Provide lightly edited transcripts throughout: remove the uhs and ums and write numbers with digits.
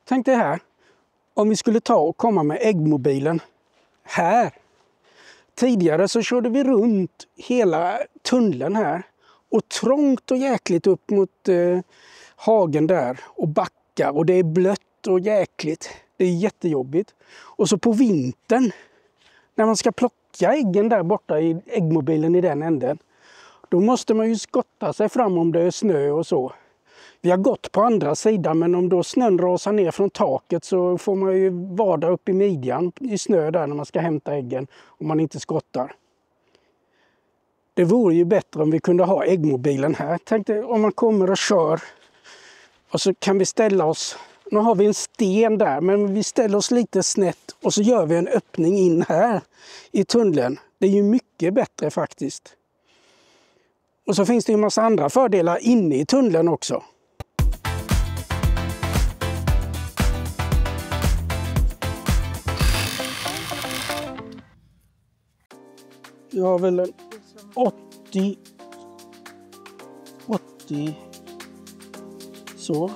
Tänk dig här, om vi skulle ta och komma med äggmobilen här. Tidigare så körde vi runt hela tunneln här och trångt och jäkligt upp mot hagen där och backar och det är blött och jäkligt. Det är jättejobbigt. Och så på vintern när man ska plocka äggen där borta i äggmobilen i den änden, då måste man ju skotta sig fram om det är snö och så. Vi har gått på andra sidan, men om då snön rasar ner från taket så får man ju vada upp i midjan i snö där när man ska hämta äggen om man inte skottar. Det vore ju bättre om vi kunde ha äggmobilen här. Tänk dig om man kommer och kör och så kan vi ställa oss, nu har vi en sten där, men vi ställer oss lite snett och så gör vi en öppning in här i tunneln. Det är ju mycket bättre faktiskt. Och så finns det ju en massa andra fördelar inne i tunneln också. Jag har väl en 80 så.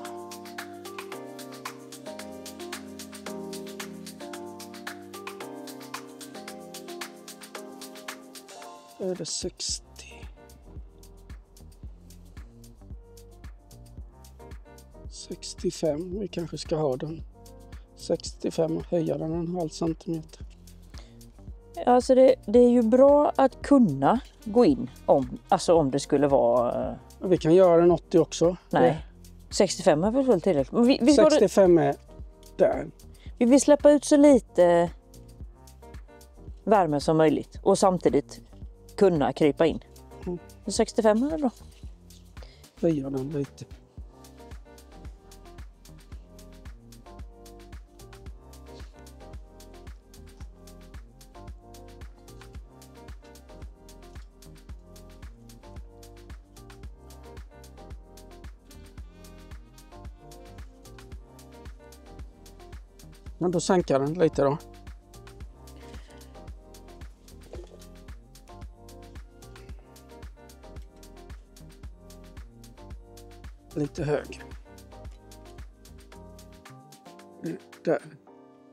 Då är det 60. 65, vi kanske ska ha den. 65 och höja den 1,5 centimeter. Alltså det är ju bra att kunna gå in om det skulle vara... Vi kan göra den 80 också. Nej, 65 är väl fullt tillräckligt. Vi 65 är där. Vi vill släppa ut så lite värme som möjligt och samtidigt kunna krypa in. 65 är bra. Höja den lite. Men då sänker den lite då. Lite högre. Där.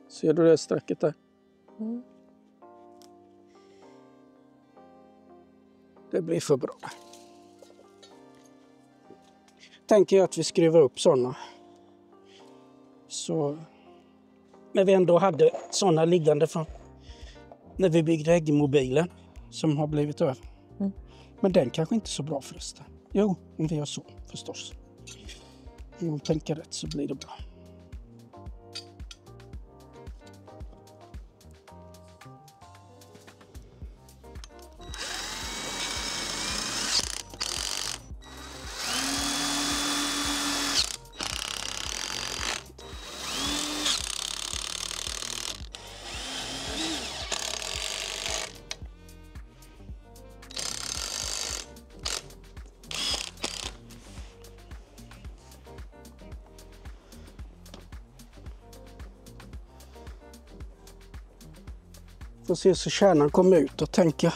Ser du det strecket där? Mm. Det blir för bra. Tänker jag att vi skruvar upp sådana. Så när vi ändå hade sådana liggande från när vi byggde äggmobilen som har blivit över. Mm. Men den kanske inte är så bra förresten. Jo, om vi gör så förstås. Om man tänker rätt så blir det bra. Får se så kärnan kommer ut och tänka.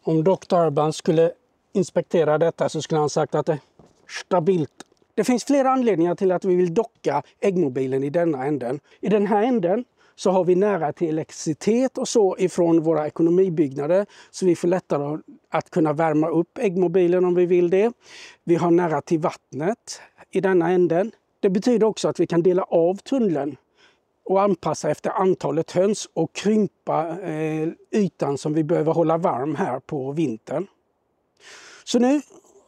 Om Dr. Urban skulle inspektera detta så skulle han sagt att det är stabilt. Det finns flera anledningar till att vi vill docka äggmobilen i denna änden. I den här änden så har vi nära till elektricitet och så ifrån våra ekonomibyggnader så vi får lättare att kunna värma upp äggmobilen om vi vill det. Vi har nära till vattnet i denna änden. Det betyder också att vi kan dela av tunneln och anpassa efter antalet höns och krympa ytan som vi behöver hålla varm här på vintern. Så nu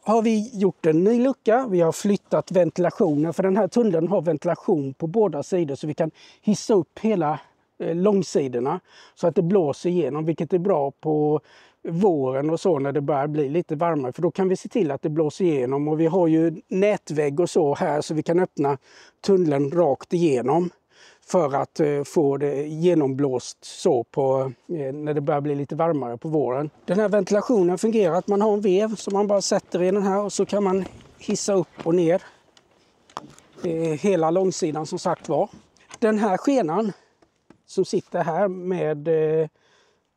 har vi gjort en ny lucka. Vi har flyttat ventilationen, för den här tunneln har ventilation på båda sidor, så vi kan hissa upp hela långsidorna så att det blåser igenom, vilket är bra på våren och så när det börjar bli lite varmare, för då kan vi se till att det blåser igenom. Och vi har ju nätvägg och så här, så vi kan öppna tunneln rakt igenom för att få det genomblåst så på, när det börjar bli lite varmare på våren. Den här ventilationen fungerar att man har en vev som man bara sätter i den här, och så kan man hissa upp och ner hela långsidan som sagt var. Den här skenan som sitter här med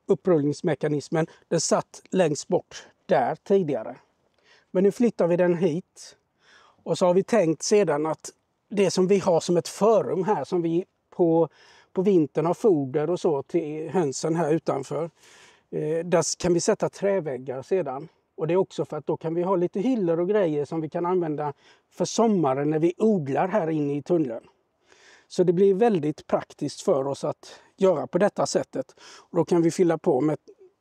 upprullningsmekanismen, den satt längst bort där tidigare. Men nu flyttar vi den hit, och så har vi tänkt sedan att det som vi har som ett förrum här, som vi på vintern har foder och så till hönsen här utanför, där kan vi sätta träväggar sedan. Och det är också för att då kan vi ha lite hyllor och grejer som vi kan använda för sommaren när vi odlar här inne i tunneln. Så det blir väldigt praktiskt för oss att göra på detta sättet. Och då kan vi fylla på med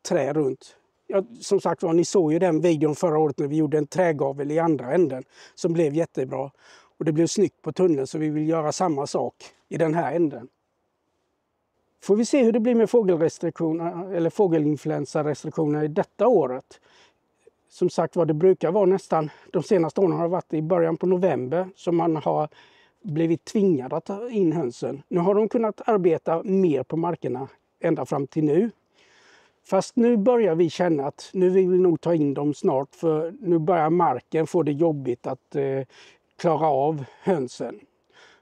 trä runt. Ja, som sagt var, ni såg ju den videon förra året när vi gjorde en trägavel i andra änden som blev jättebra. Och det blev snyggt på tunneln, så vi vill göra samma sak i den här änden. Får vi se hur det blir med fågelrestriktioner eller fågelinfluensarestriktioner i detta året. Som sagt var, det brukar vara nästan, de senaste åren har det varit i början på november som man har blivit tvingad att ta in hönsen. Nu har de kunnat arbeta mer på markerna ända fram till nu. Fast nu börjar vi känna att nu vill vi nog ta in dem snart, för nu börjar marken få det jobbigt att klara av hönsen.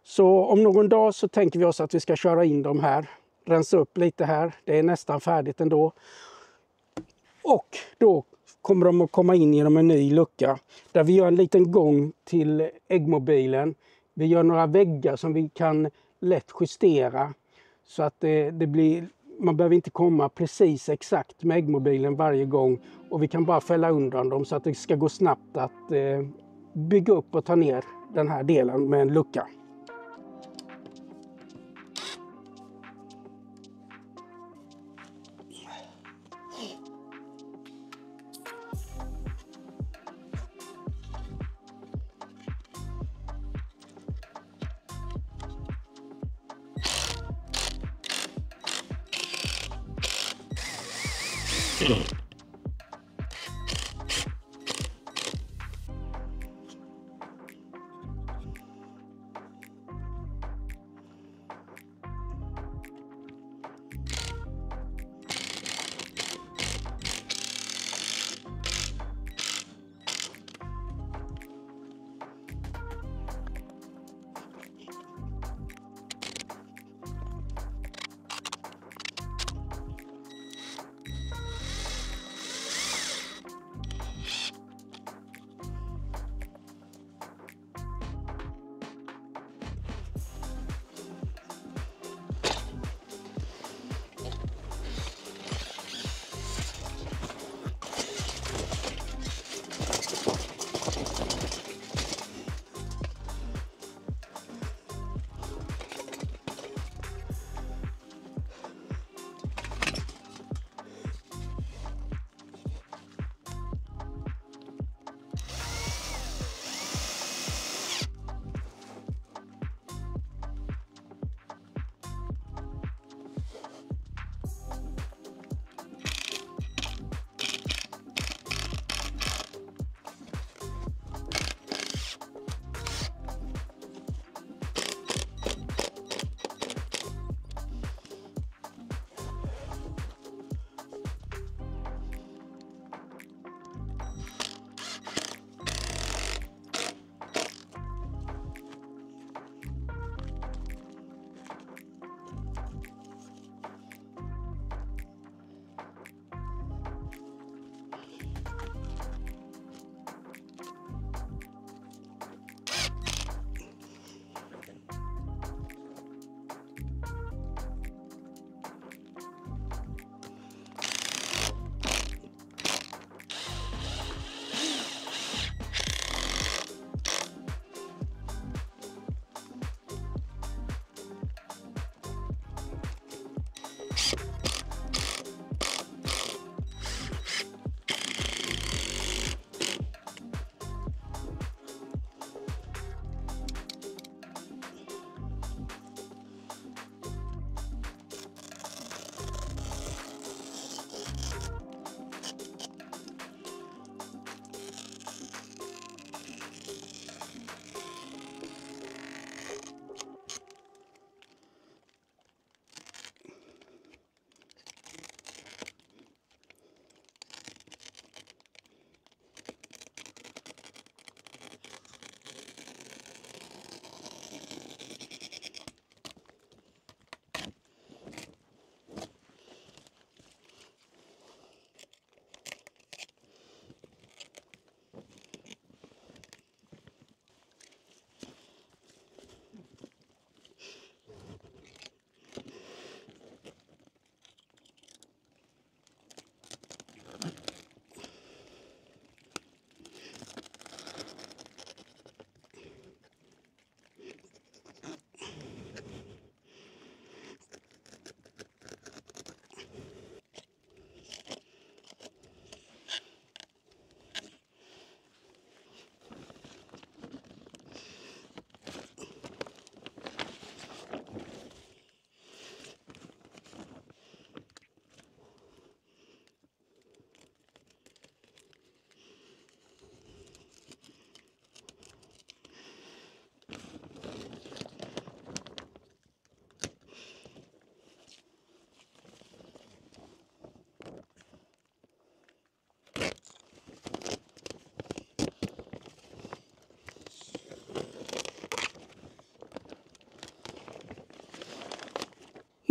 Så om någon dag så tänker vi oss att vi ska köra in dem här, rensa upp lite här, det är nästan färdigt ändå. Och då kommer de att komma in genom en ny lucka där vi gör en liten gång till äggmobilen. Vi gör några väggar som vi kan lätt justera så att det blir, man behöver inte komma precis exakt med äggmobilen varje gång, och vi kan bara fälla undan dem så att det ska gå snabbt att bygga upp och ta ner den här delen med en lucka.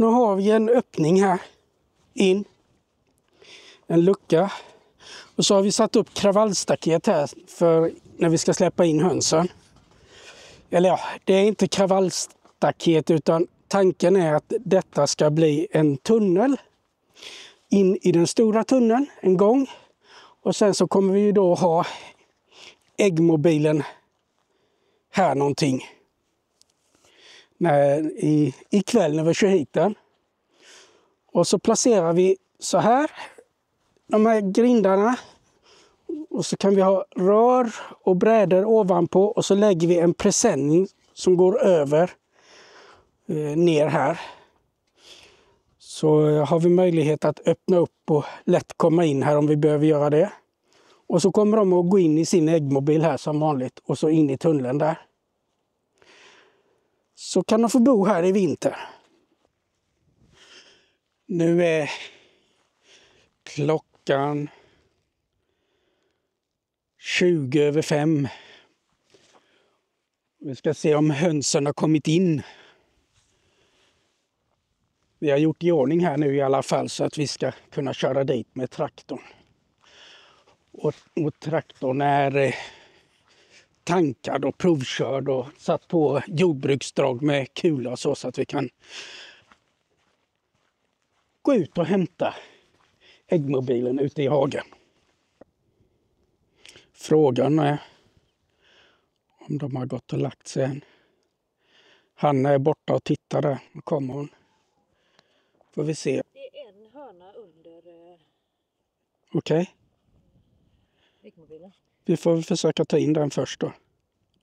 Nu har vi en öppning här in. En lucka. Och så har vi satt upp kravallstaket här för när vi ska släppa in hönsen. Eller ja, det är inte kravallstaket utan tanken är att detta ska bli en tunnel. In i den stora tunneln en gång. Och sen så kommer vi ju då ha äggmobilen här någonting. Ikväll när vi kör hit den. Och så placerar vi så här. De här grindarna. Och så kan vi ha rör och brädor ovanpå. Och så lägger vi en presenning som går över ner här. Så har vi möjlighet att öppna upp och lätt komma in här om vi behöver göra det. Och så kommer de att gå in i sin äggmobil här som vanligt. Och så in i tunneln där. Så kan de få bo här i vinter. Nu är klockan 5:20. Vi ska se om hönsen har kommit in. Vi har gjort i ordning här nu i alla fall så att vi ska kunna köra dit med traktorn. Och traktorn är tankad och provkörd och satt på jordbruksdrag med kula och så att vi kan gå ut och hämta äggmobilen ute i hagen. Frågan är om de har gått och lagt sig än. Hanna är borta och tittar där. Nu kommer hon. Får vi se. Det är en hörna under Okej. äggmobilen. Vi får väl försöka ta in den först då.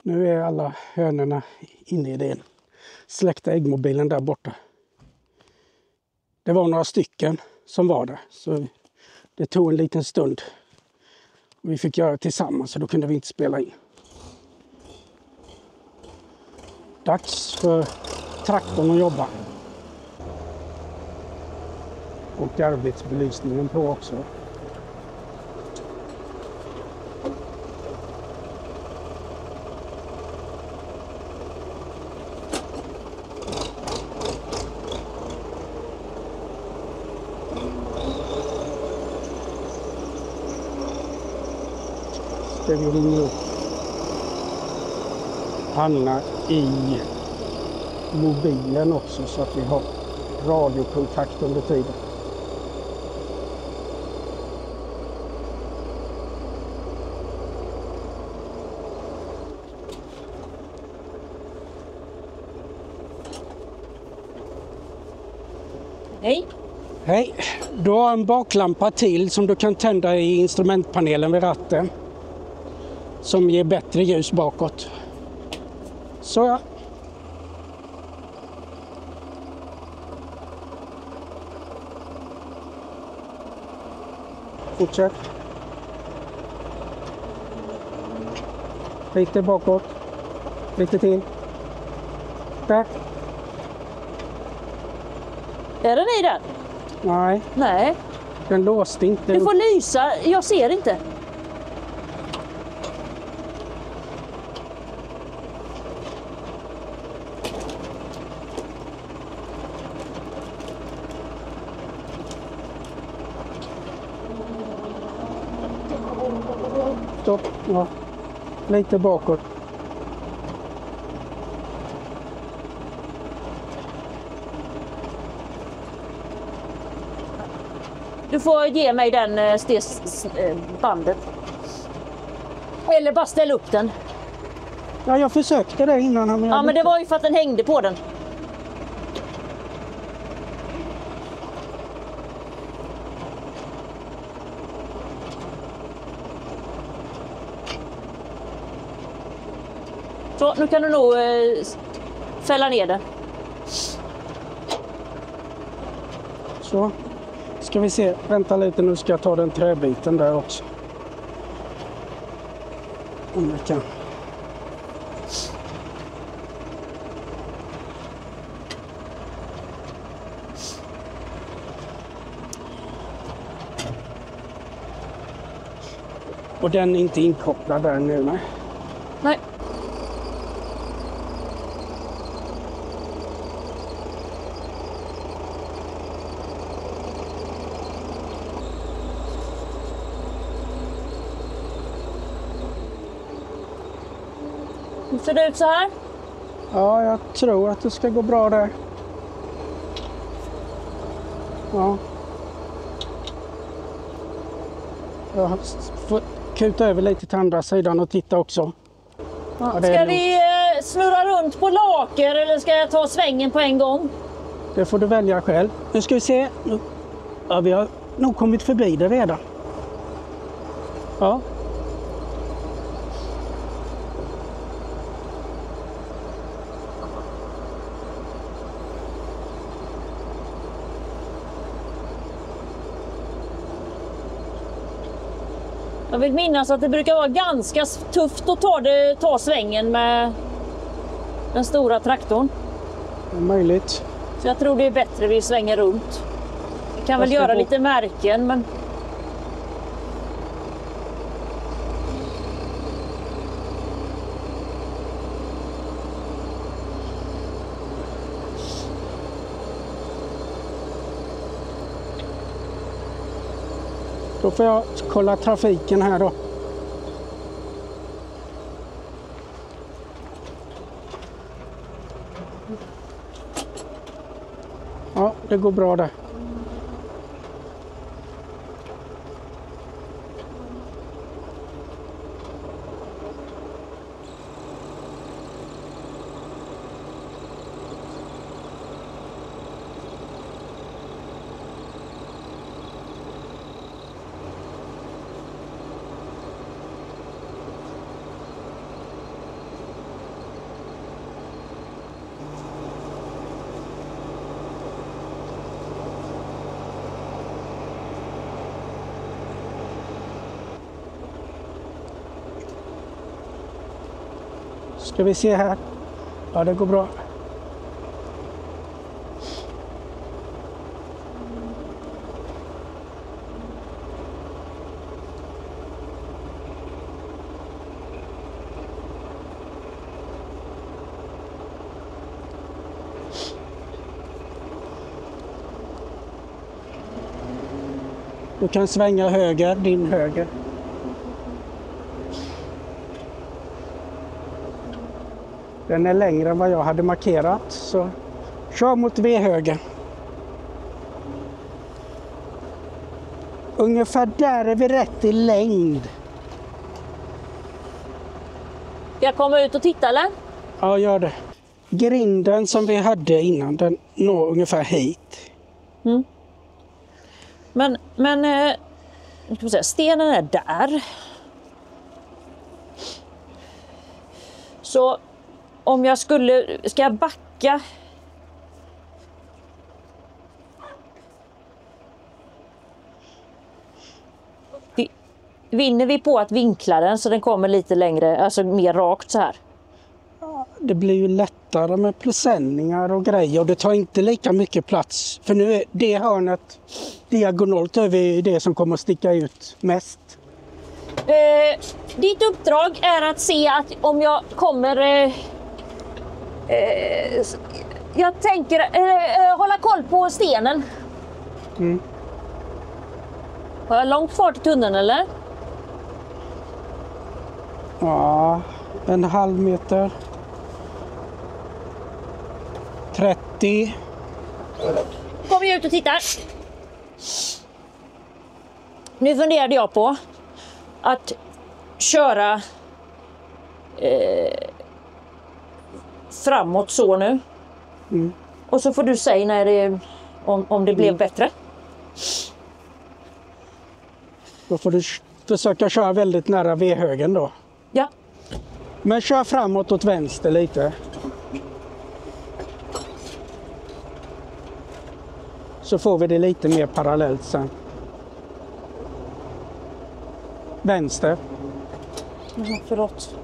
Nu är alla hönorna inne i den släckta äggmobilen där borta. Det var några stycken som var där. Så det tog en liten stund. Vi fick göra det tillsammans så då kunde vi inte spela in. Dags för traktorn att jobba. Och arbetsbelysningen på också. Ska vi ringa upp Hanna i mobilen också så att vi har radiokontakt under tiden. Hej! Hej! Du har en baklampa till som du kan tända i instrumentpanelen vid ratten. Som ger bättre ljus bakåt. Så ja. Fortsätt. Lite bakåt. Lite till. Där. Är den i den? Nej, Nej. den låste inte. Du får lysa. Jag ser inte. Stopp. Ja. Lite bakåt. Du får ge mig den bandet. Eller bara ställa upp den. Ja, jag försökte det innan. Ja, men det var ju för att den hängde på den. Så, nu kan du nog fälla ner den. Så. Ska vi se. Vänta lite, nu ska jag ta den träbiten där också. Om jag kan. Och den är inte inkopplad där nu, nej. Nej. Ser det ut så här? Ja, jag tror att det ska gå bra där. Ja. Jag får kuta över lite till andra sidan och titta också. Ja. Ja, det är Ska nog. vi snurra runt på laker eller ska jag ta svängen på en gång? Det får du välja själv. Nu ska vi se. Ja, vi har nog kommit förbi det redan. Ja. Jag vill minnas att det brukar vara ganska tufft att ta svängen med den stora traktorn. Det är möjligt. Så jag tror det är bättre vi svänger runt. Vi kan väl göra lite märken, men... Då får jag kolla trafiken här då. Ja, det går bra där. Ska vi se här. Ja, det går bra. Du kan svänga höger, din höger. Den är längre än vad jag hade markerat, så kör mot V-höger. Ungefär där är vi rätt i längd. Ska jag komma ut och titta eller? Ja, gör det. Grinden som vi hade innan, den når ungefär hit. Mm. Men nu ska vi säga, stenen är där. Så om jag ska jag backa? Vinner vi på att vinkla den så den kommer lite längre, alltså mer rakt så här? Det blir ju lättare med presenningar och grejer och det tar inte lika mycket plats. För nu är det hörnet diagonalt över det som kommer att sticka ut mest. Ditt uppdrag är att se att om jag kommer... jag tänker hålla koll på stenen. Mm. Har jag långt kvar till tunneln eller? Ja, 1,5 meter. 30. Kommer jag ut och tittar. Nu funderade jag på att köra framåt så nu. Mm. Och så får du säga när det, om det blev bättre. Då får du försöka köra väldigt nära V-högen då. Ja. Men kör framåt åt vänster lite. Så får vi det lite mer parallellt sen. Vänster. Förlåt.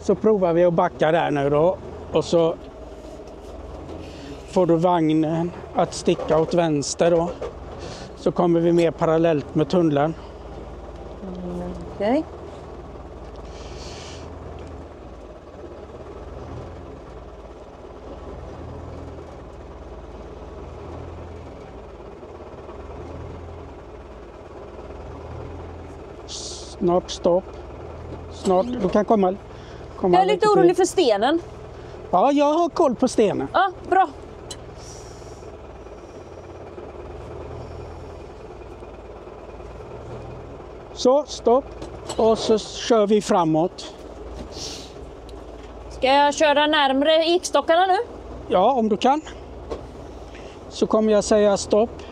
Så provar vi att backa där nu då. Och så får du vagnen att sticka åt vänster då. Så kommer vi mer parallellt med tunneln. Okej. Snart stopp. Snart, du kan komma Jag är lite till. orolig för stenen. Ja, jag har koll på stenen. Ja, bra. Så, stopp. Och så kör vi framåt. Ska jag köra närmare ekstockarna nu? Ja, om du kan. Så kommer jag säga stopp.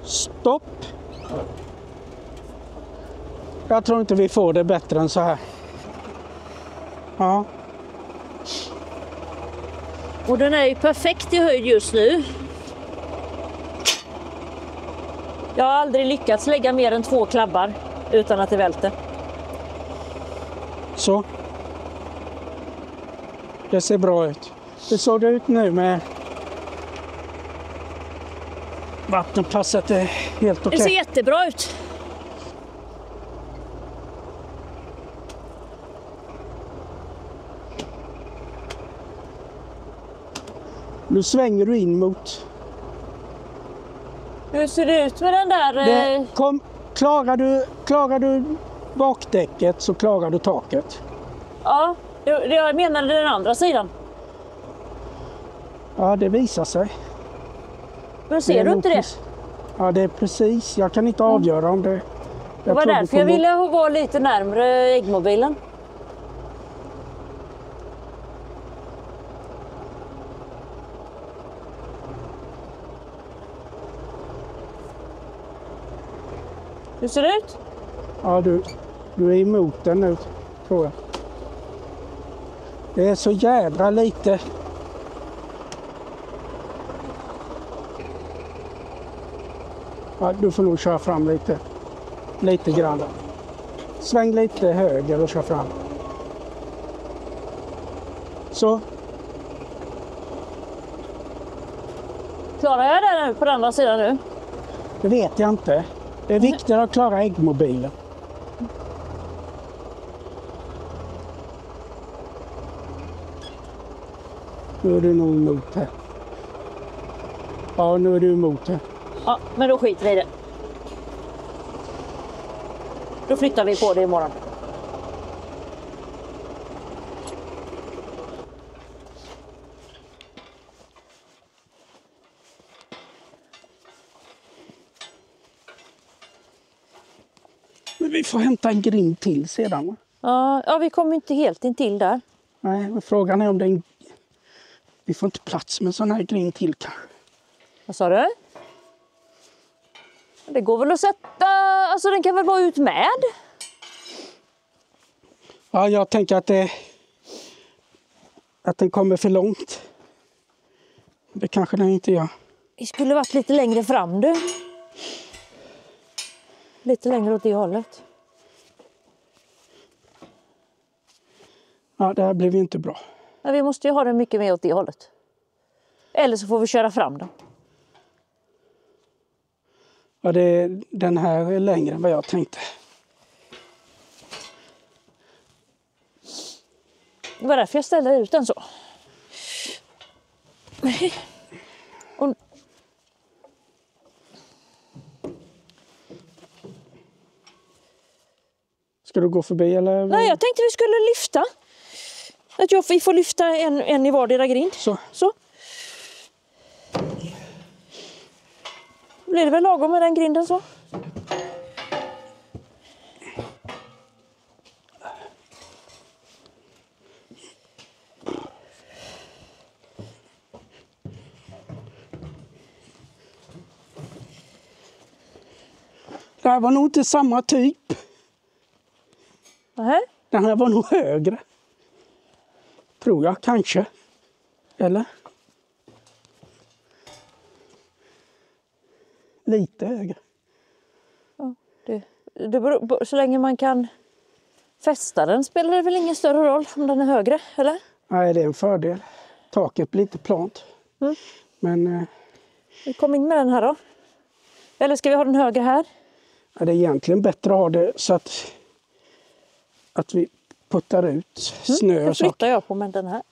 Stopp. Jag tror inte vi får det bättre än så här. Ja. Och den är ju perfekt i höjd just nu. Jag har aldrig lyckats lägga mer än 2 klabbar utan att det välter. Så. Det ser bra ut. Det såg det ut nu med vattenpasset är helt okej. Det ser jättebra ut. Nu svänger du in mot... Hur ser det ut med den där? Klarar du bakdäcket så klarar du taket. Ja, jag menade den andra sidan. Ja, det visar sig. Men ser du inte det? Ja, det är precis. Jag kan inte avgöra om det... Det var därför jag ville vara lite närmare äggmobilen. Hur ser det ut? Ja, du är emot den nu, tror jag. Det är så jädra lite. Ja, du får nog köra fram lite grann. Sväng lite höger och kör fram. Så. Klarar jag det nu på den andra sidan nu? Det vet jag inte. Det är viktigt att klara äggmobilen. Nu är du nog emot här. Ja, nu är du emot här. Ja, men då skiter vi i det. Då flyttar vi på det imorgon. Men vi får hämta en grind till sedan, va? Ja, vi kommer inte helt in till där. Nej, men frågan är om det är vi får inte plats med en sån här grind till kanske. Vad sa du? Det går väl att sätta... Alltså den kan väl vara ut med? Ja, jag tänker att den kommer för långt. Det kanske den inte gör. Det skulle varit lite längre fram du. Lite längre åt det hållet. Ja, det här blev ju inte bra. Men vi måste ju ha den mycket mer åt det hållet. Eller så får vi köra fram den. Ja, den här är längre än vad jag tänkte. Det var därför jag ställde ut den så. Och... Ska du gå förbi eller? Nej, jag tänkte vi skulle lyfta. Att vi får lyfta en i vardera grind. Så. Blir det väl lagom med den grinden så? Det här var nog inte samma typ. Nej. Den här var nog högre. Tror jag, kanske. Eller? Lite högre. Ja, det beror, så länge man kan fästa den spelar det väl ingen större roll om den är högre, eller? Nej, det är en fördel. Taket blir inte plant. Mm. Men... Vi kom in med den här då. Eller ska vi ha den högre här? Ja, det är egentligen bättre att ha det så att vi puttar ut snö och så. Flyttar jag på med den här.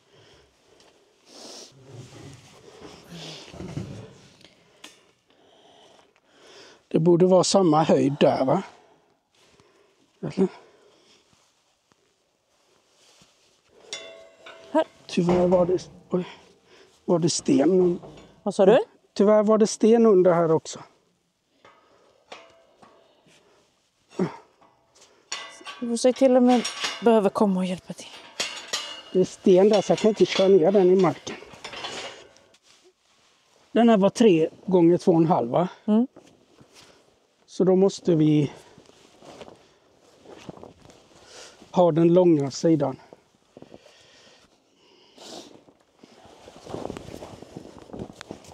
Det borde vara samma höjd där, va? Eller? Här. Tyvärr var det sten. Vad sa du? Tyvärr var det sten under här också. Du får se till om jag behöver komma och hjälpa till. Det är sten där så jag kan inte köra ner den i marken. Den här var 3 gånger 2,5, va? Mm. Så då måste vi ha den långa sidan.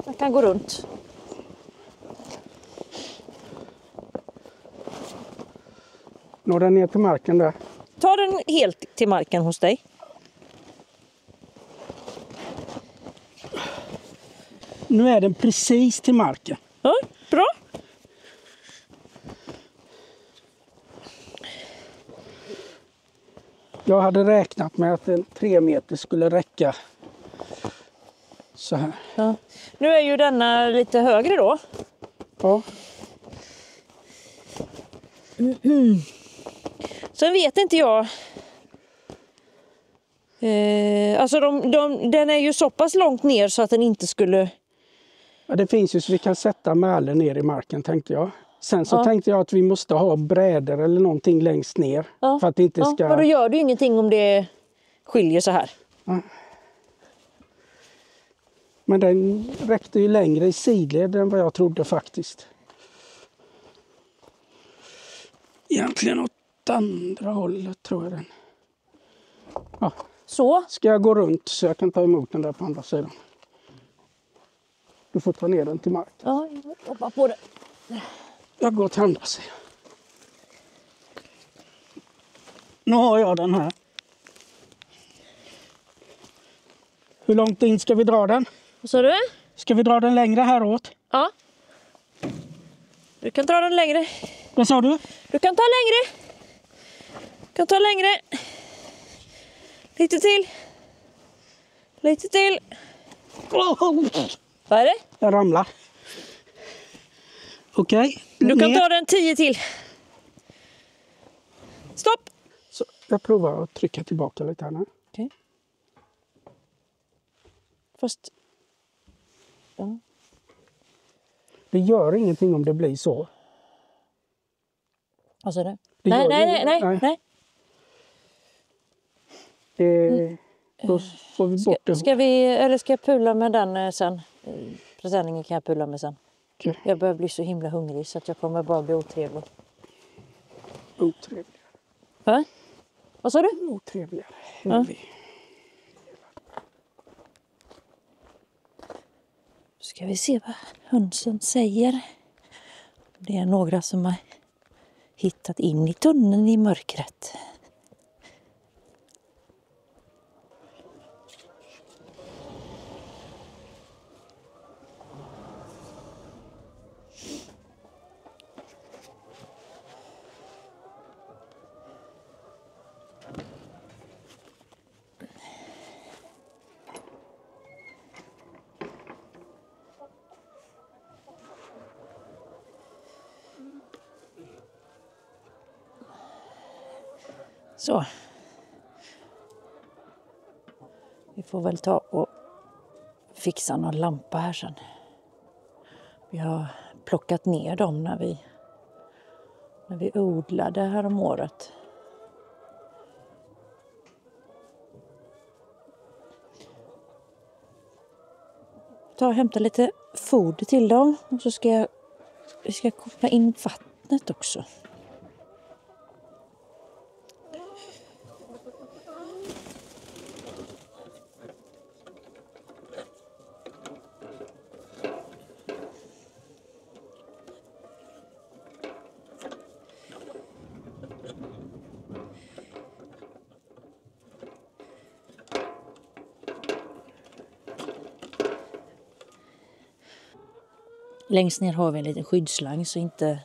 Jag kan gå runt. Når den ner till marken där. Ta den helt till marken hos dig. Nu är den precis till marken. Ja, bra. Jag hade räknat med att en 3 meter skulle räcka så här. Ja. Nu är ju denna lite högre då. Ja. Sen vet inte jag. Alltså den är ju så pass långt ner så att den inte skulle... Ja, det finns ju så vi kan sätta mälen ner i marken, tänkte jag. Sen så tänkte jag att vi måste ha brädor eller någonting längst ner. Ja. För att det inte ska... Ja, men då gör det ju ingenting om det skiljer så här. Ja. Men den räckte ju längre i sidled än vad jag trodde faktiskt. Egentligen åt andra hållet tror jag den. Ja. Så. Ska jag gå runt så jag kan ta emot den där på andra sidan? Du får ta ner den till marken. Ja, jag hoppar på det. Jag går till andra sidan. Nu har jag den här. Hur långt in ska vi dra den? Vad sa du? Ska vi dra den längre häråt? Ja. Du kan dra den längre. Vad sa du? Du kan ta längre. Du kan ta längre. Lite till. Lite till. Vad är det? Jag ramlar. Okej. Du kan ta den 10 till. Stopp. Så jag provar att trycka tillbaka lite här nu. Okej. Fast... Ja. Det gör ingenting om det blir så. Vad sa du? Det Nej, gör nej, det- nej, nej. nej. Då får vi bort det. Ska jag pula med den sen? Presenningen kan jag pula med sen. Okej. Jag börjar bli så himla hungrig så att jag kommer bara bli otrevlig. Otrevligare. Va? Vad sa du? Otrevligare. Ja. Ska vi se vad hönsen säger. Det är några som har hittat in i tunneln i mörkret. Så. Vi får väl ta och fixa någon lampa här sen. Vi har plockat ner dem när vi odlade här om året. Ta och hämta lite foder till dem och så ska vi ska koppla in vattnet också. Längst ner har vi en liten skyddsslang så inte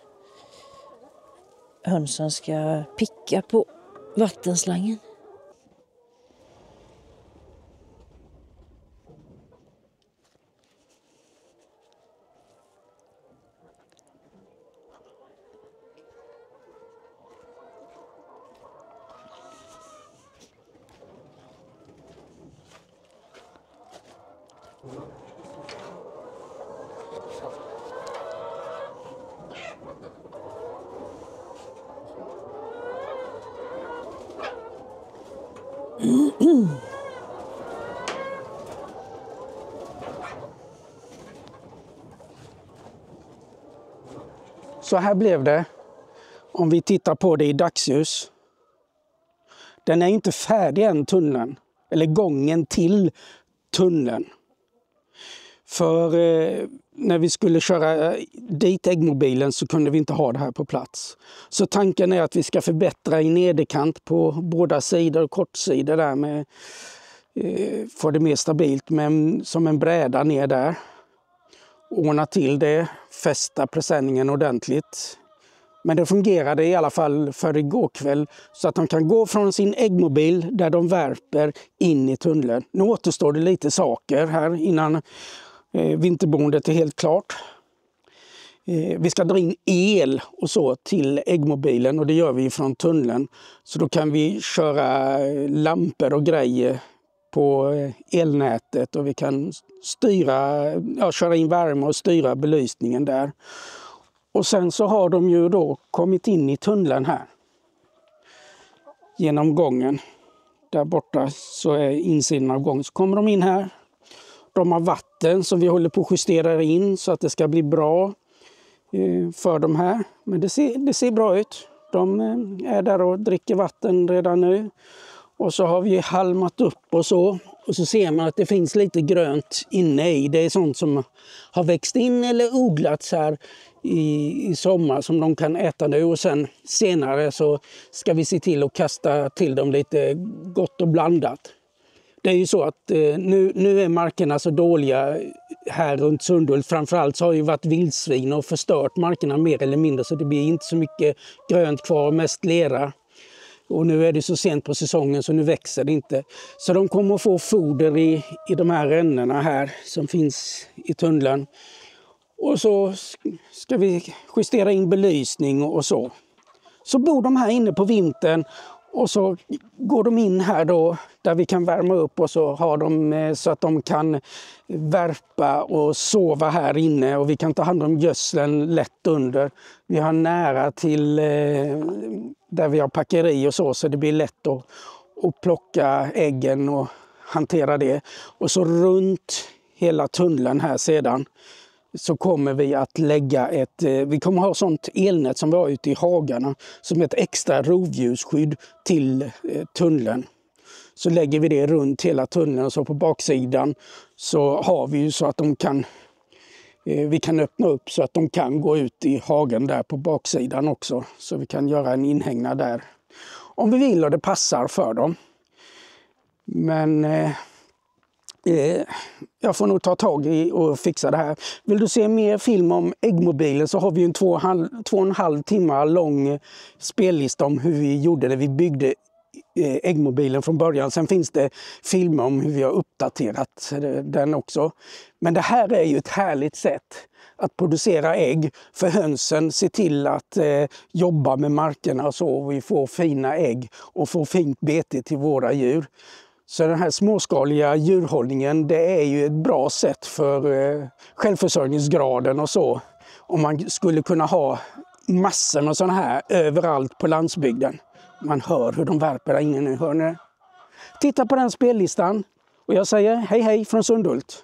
hönsen ska picka på vattenslangen. Så här blev det om vi tittar på det i dagsljus. Den är inte färdig än, tunneln, eller gången till tunneln. För när vi skulle köra dit äggmobilen så kunde vi inte ha det här på plats. Så tanken är att vi ska förbättra i nederkant på båda sidor och kortsidor där med få det mer stabilt, men som en bräda ner där. Ordna till det, fästa presenningen ordentligt. Men det fungerade i alla fall för igår kväll så att de kan gå från sin äggmobil där de värper in i tunneln. Nu återstår det lite saker här innan vinterboendet är helt klart. Vi ska dra in el och så till äggmobilen och det gör vi från tunneln. Så då kan vi köra lampor och grejer på elnätet och vi kan köra in värme och styra belysningen där. Och sen så har de ju då kommit in i tunneln här. Genom gången. Där borta så är insidan av gången. Så kommer de in här. De har vatten som vi håller på att justera in så att det ska bli bra för de här. Men det ser bra ut. De är där och dricker vatten redan nu. Och så har vi halmat upp och så. Och så ser man att det finns lite grönt inne i. Det är sånt som har växt in eller odlats här i sommar som de kan äta nu. Och sen senare så ska vi se till att kasta till dem lite gott och blandat. Det är ju så att nu är markerna så dåliga här runt Sundhult. Framförallt så har ju varit vildsvin och förstört markerna mer eller mindre. Så det blir inte så mycket grönt kvar, mest lera. Och nu är det så sent på säsongen så nu växer det inte. Så de kommer att få foder i de här rännorna här som finns i tunneln. Och så ska vi justera in belysning och så. Så bor de här inne på vintern och så går de in här då där vi kan värma upp och så har de så att de kan värpa och sova här inne och vi kan ta hand om gödseln lätt under. Vi har nära till där vi har packeri och så det blir lätt att plocka äggen och hantera det. Och så runt hela tunneln här sedan så kommer vi att lägga vi kommer ha sånt elnät som vi har ute i hagarna som ett extra rovdjursskydd till tunneln. Så lägger vi det runt hela tunneln och så på baksidan så har vi ju så att vi kan öppna upp så att de kan gå ut i hagen där på baksidan också. Så vi kan göra en inhägnad där om vi vill och det passar för dem. Men jag får nog ta tag i och fixa det här. Vill du se mer film om äggmobilen så har vi en 2,5 timmar lång spellista om hur vi gjorde det. Vi byggde äggmobilen från början. Sen finns det filmer om hur vi har uppdaterat den också. Men det här är ju ett härligt sätt att producera ägg för hönsen. Se till att jobba med markerna så vi får fina ägg och får fint bete till våra djur. Så den här småskaliga djurhållningen det är ju ett bra sätt för självförsörjningsgraden och så. Om man skulle kunna ha massor med sådana här överallt på landsbygden. Man hör hur de värper där inne nu, hör ni? Titta på den spellistan och jag säger hej hej från Sundhult.